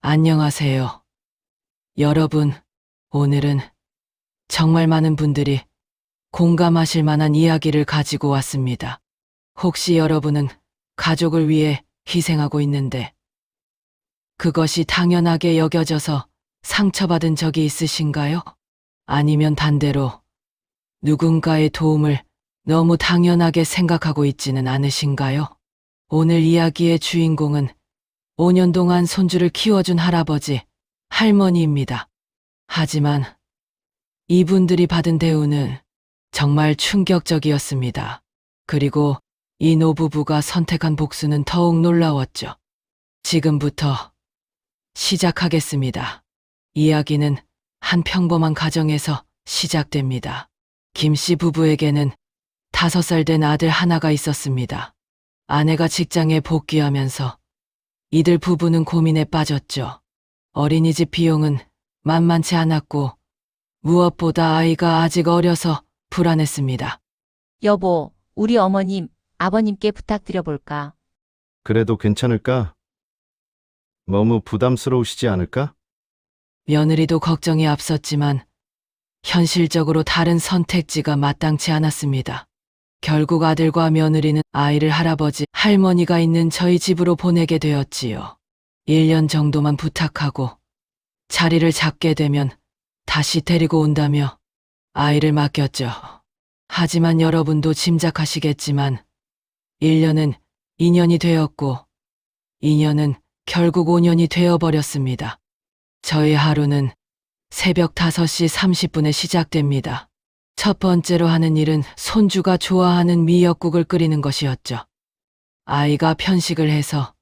안녕하세요. 여러분, 오늘은 정말 많은 분들이 공감하실 만한 이야기를 가지고 왔습니다. 혹시 여러분은 가족을 위해 희생하고 있는데 그것이 당연하게 여겨져서 상처받은 적이 있으신가요? 아니면 반대로 누군가의 도움을 너무 당연하게 생각하고 있지는 않으신가요? 오늘 이야기의 주인공은 5년 동안 손주를 키워준 할아버지, 할머니입니다. 하지만 이분들이 받은 대우는 정말 충격적이었습니다. 그리고 이 노부부가 선택한 복수는 더욱 놀라웠죠. 지금부터 시작하겠습니다. 이야기는 한 평범한 가정에서 시작됩니다. 김 씨 부부에게는 5살 된 아들 하나가 있었습니다. 아내가 직장에 복귀하면서 이들 부부는 고민에 빠졌죠. 어린이집 비용은 만만치 않았고 무엇보다 아이가 아직 어려서 불안했습니다. 여보, 우리 어머님, 아버님께 부탁드려볼까? 그래도 괜찮을까? 너무 부담스러우시지 않을까? 며느리도 걱정이 앞섰지만 현실적으로 다른 선택지가 마땅치 않았습니다. 결국 아들과 며느리는 아이를 할아버지, 할머니가 있는 저희 집으로 보내게 되었지요. 1년 정도만 부탁하고 자리를 잡게 되면 다시 데리고 온다며 아이를 맡겼죠. 하지만 여러분도 짐작하시겠지만 1년은 2년이 되었고 2년은 결국 5년이 되어버렸습니다. 저의 하루는 새벽 5시 30분에 시작됩니다. 첫 번째로 하는 일은 손주가 좋아하는 미역국을 끓이는 것이었죠. 아이가 편식을 해서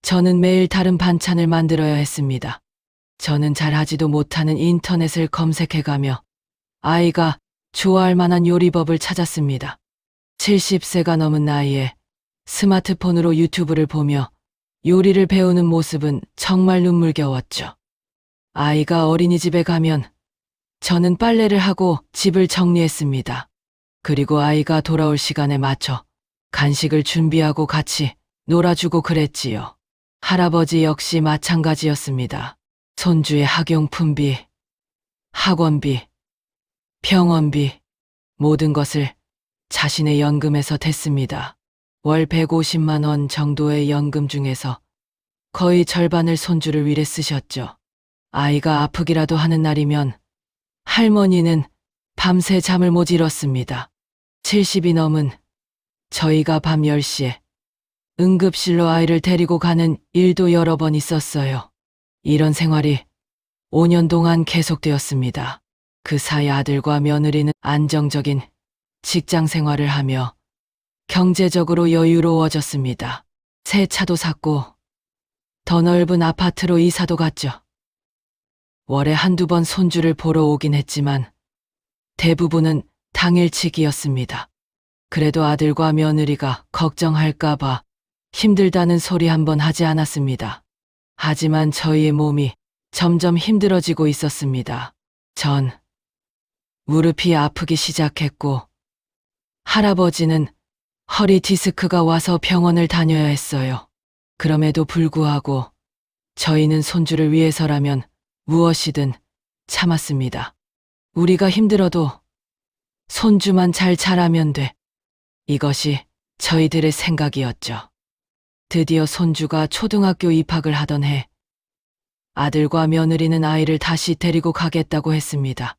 저는 매일 다른 반찬을 만들어야 했습니다. 저는 잘하지도 못하는 인터넷을 검색해가며 아이가 좋아할 만한 요리법을 찾았습니다. 70세가 넘은 나이에 스마트폰으로 유튜브를 보며 요리를 배우는 모습은 정말 눈물겨웠죠. 아이가 어린이집에 가면 저는 빨래를 하고 집을 정리했습니다. 그리고 아이가 돌아올 시간에 맞춰 간식을 준비하고 같이 놀아주고 그랬지요. 할아버지 역시 마찬가지였습니다. 손주의 학용품비, 학원비, 병원비, 모든 것을 자신의 연금에서 댔습니다. 월 150만 원 정도의 연금 중에서 거의 절반을 손주를 위해 쓰셨죠. 아이가 아프기라도 하는 날이면 할머니는 밤새 잠을 못 이뤘습니다. 70이 넘은 저희가 밤 10시에 응급실로 아이를 데리고 가는 일도 여러 번 있었어요. 이런 생활이 5년 동안 계속되었습니다. 그 사이 아들과 며느리는 안정적인 직장 생활을 하며 경제적으로 여유로워졌습니다. 새 차도 샀고 더 넓은 아파트로 이사도 갔죠. 월에 한두 번 손주를 보러 오긴 했지만 대부분은 당일치기였습니다. 그래도 아들과 며느리가 걱정할까봐 힘들다는 소리 한 번 하지 않았습니다. 하지만 저희의 몸이 점점 힘들어지고 있었습니다. 전 무릎이 아프기 시작했고 할아버지는 허리 디스크가 와서 병원을 다녀야 했어요. 그럼에도 불구하고 저희는 손주를 위해서라면 무엇이든 참았습니다. 우리가 힘들어도 손주만 잘 자라면 돼. 이것이 저희들의 생각이었죠. 드디어 손주가 초등학교 입학을 하던 해, 아들과 며느리는 아이를 다시 데리고 가겠다고 했습니다.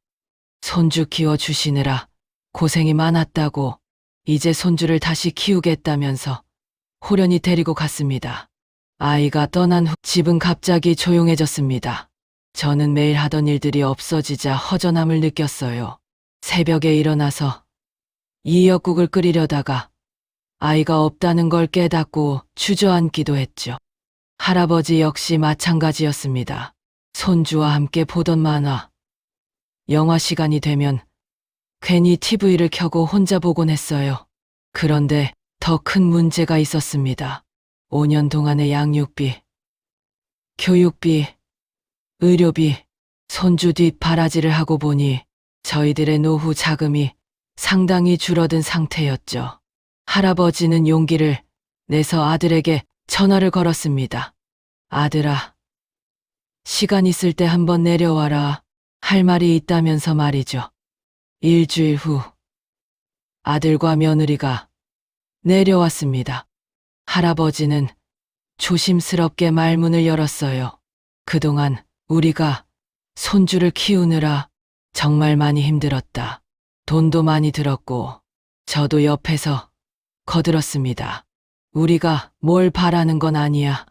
손주 키워주시느라 고생이 많았다고 이제 손주를 다시 키우겠다면서 호련히 데리고 갔습니다. 아이가 떠난 후 집은 갑자기 조용해졌습니다. 저는 매일 하던 일들이 없어지자 허전함을 느꼈어요. 새벽에 일어나서 미역국을 끓이려다가 아이가 없다는 걸 깨닫고 주저앉기도 했죠. 할아버지 역시 마찬가지였습니다. 손주와 함께 보던 만화, 영화 시간이 되면 괜히 TV를 켜고 혼자 보곤 했어요. 그런데 더 큰 문제가 있었습니다. 5년 동안의 양육비, 교육비, 의료비, 손주 뒷바라지를 하고 보니 저희들의 노후 자금이 상당히 줄어든 상태였죠. 할아버지는 용기를 내서 아들에게 전화를 걸었습니다. 아들아, 시간 있을 때 한번 내려와라. 할 말이 있다면서 말이죠. 일주일 후 아들과 며느리가 내려왔습니다. 할아버지는 조심스럽게 말문을 열었어요. 그동안 우리가 손주를 키우느라 정말 많이 힘들었다. 돈도 많이 들었고 저도 옆에서 거들었습니다. 우리가 뭘 바라는 건 아니야.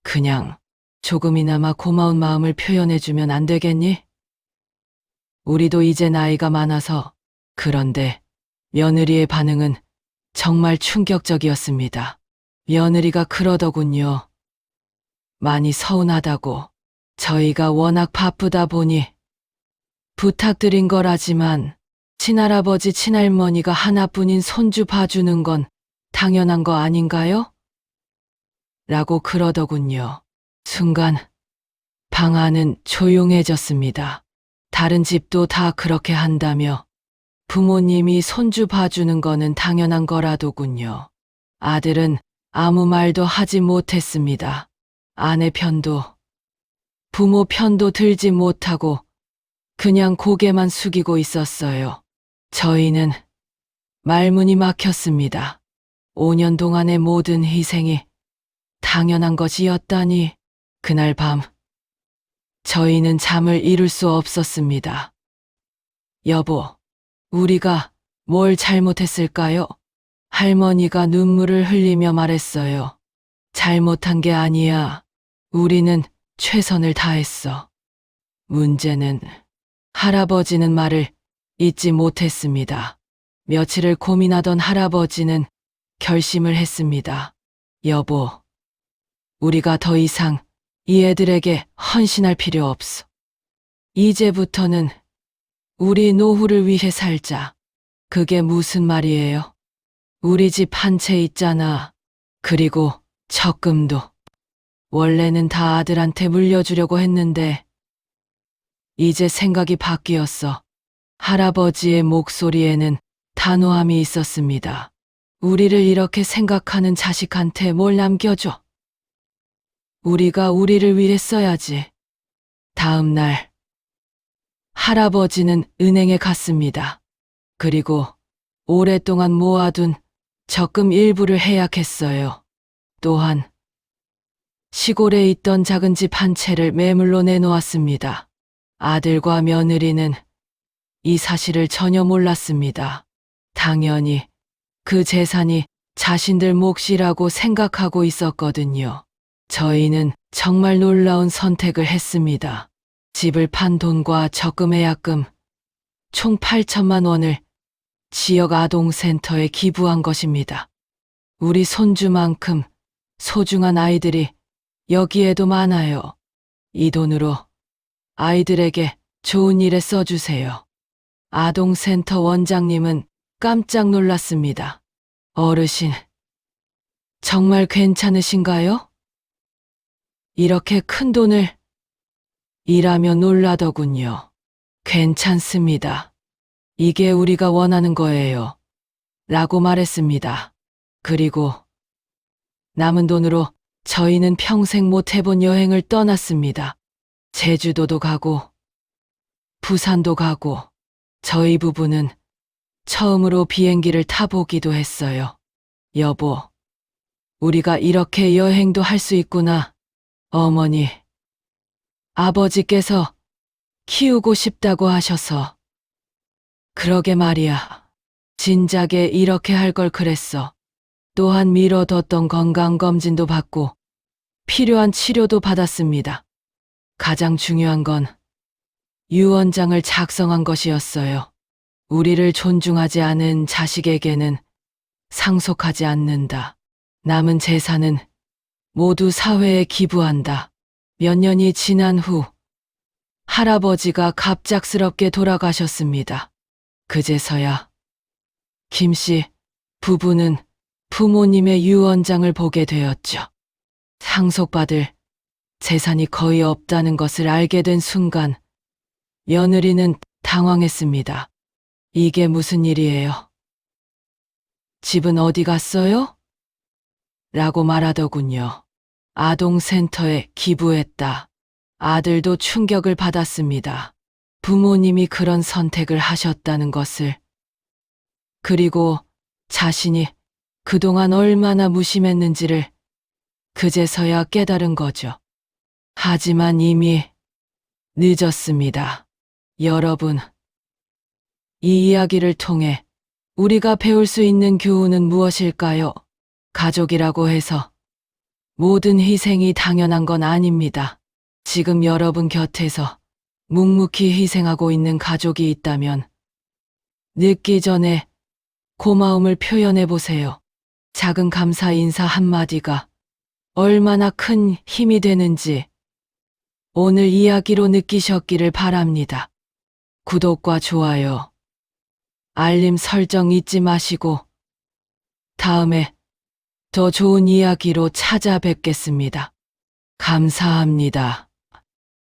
그냥 조금이나마 고마운 마음을 표현해주면 안 되겠니? 우리도 이제 나이가 많아서. 그런데 며느리의 반응은 정말 충격적이었습니다. 며느리가 그러더군요. 많이 서운하다고. 저희가 워낙 바쁘다 보니 부탁드린 거라지만 친할아버지 친할머니가 하나뿐인 손주 봐주는 건 당연한 거 아닌가요? 라고 그러더군요. 순간 방 안은 조용해졌습니다. 다른 집도 다 그렇게 한다며 부모님이 손주 봐주는 거는 당연한 거라더군요. 아들은 아무 말도 하지 못했습니다. 아내 편도 부모 편도 들지 못하고 그냥 고개만 숙이고 있었어요. 저희는 말문이 막혔습니다. 5년 동안의 모든 희생이 당연한 것이었다니. 그날 밤 저희는 잠을 이룰 수 없었습니다. 여보, 우리가 뭘 잘못했을까요? 할머니가 눈물을 흘리며 말했어요. 잘못한 게 아니야. 우리는 최선을 다했어. 문제는 할아버지는 말을 잊지 못했습니다. 며칠을 고민하던 할아버지는 결심을 했습니다. 여보, 우리가 더 이상 이 애들에게 헌신할 필요 없어. 이제부터는 우리 노후를 위해 살자. 그게 무슨 말이에요? 우리 집 한 채 있잖아. 그리고 적금도. 원래는 다 아들한테 물려주려고 했는데 이제 생각이 바뀌었어. 할아버지의 목소리에는 단호함이 있었습니다. 우리를 이렇게 생각하는 자식한테 뭘 남겨줘. 우리가 우리를 위해 써야지. 다음 날 할아버지는 은행에 갔습니다. 그리고 오랫동안 모아둔 적금 일부를 해약했어요. 또한 시골에 있던 작은 집 한 채를 매물로 내놓았습니다. 아들과 며느리는 이 사실을 전혀 몰랐습니다. 당연히 그 재산이 자신들 몫이라고 생각하고 있었거든요. 저희는 정말 놀라운 선택을 했습니다. 집을 판 돈과 적금 예약금 총 8천만 원을 지역 아동센터에 기부한 것입니다. 우리 손주만큼 소중한 아이들이 여기에도 많아요. 이 돈으로 아이들에게 좋은 일에 써주세요. 아동센터 원장님은 깜짝 놀랐습니다. 어르신, 정말 괜찮으신가요? 이렇게 큰 돈을 일하며 놀라더군요. 괜찮습니다. 이게 우리가 원하는 거예요. 라고 말했습니다. 그리고 남은 돈으로 저희는 평생 못 해본 여행을 떠났습니다. 제주도도 가고 부산도 가고 저희 부부는 처음으로 비행기를 타보기도 했어요. 여보, 우리가 이렇게 여행도 할 수 있구나. 어머니, 아버지께서 키우고 싶다고 하셔서. 그러게 말이야. 진작에 이렇게 할 걸 그랬어. 또한 미뤄뒀던 건강검진도 받고 필요한 치료도 받았습니다. 가장 중요한 건 유언장을 작성한 것이었어요. 우리를 존중하지 않은 자식에게는 상속하지 않는다. 남은 재산은 모두 사회에 기부한다. 몇 년이 지난 후 할아버지가 갑작스럽게 돌아가셨습니다. 그제서야 김 씨 부부는 부모님의 유언장을 보게 되었죠. 상속받을 재산이 거의 없다는 것을 알게 된 순간 며느리는 당황했습니다. 이게 무슨 일이에요? 집은 어디 갔어요? 라고 말하더군요. 아동센터에 기부했다. 아들도 충격을 받았습니다. 부모님이 그런 선택을 하셨다는 것을. 그리고 자신이 그동안 얼마나 무심했는지를 그제서야 깨달은 거죠. 하지만 이미 늦었습니다. 여러분, 이 이야기를 통해 우리가 배울 수 있는 교훈은 무엇일까요? 가족이라고 해서 모든 희생이 당연한 건 아닙니다. 지금 여러분 곁에서 묵묵히 희생하고 있는 가족이 있다면 늦기 전에 고마움을 표현해 보세요. 작은 감사 인사 한마디가 얼마나 큰 힘이 되는지 오늘 이야기로 느끼셨기를 바랍니다. 구독과 좋아요, 알림 설정 잊지 마시고 다음에 더 좋은 이야기로 찾아뵙겠습니다. 감사합니다.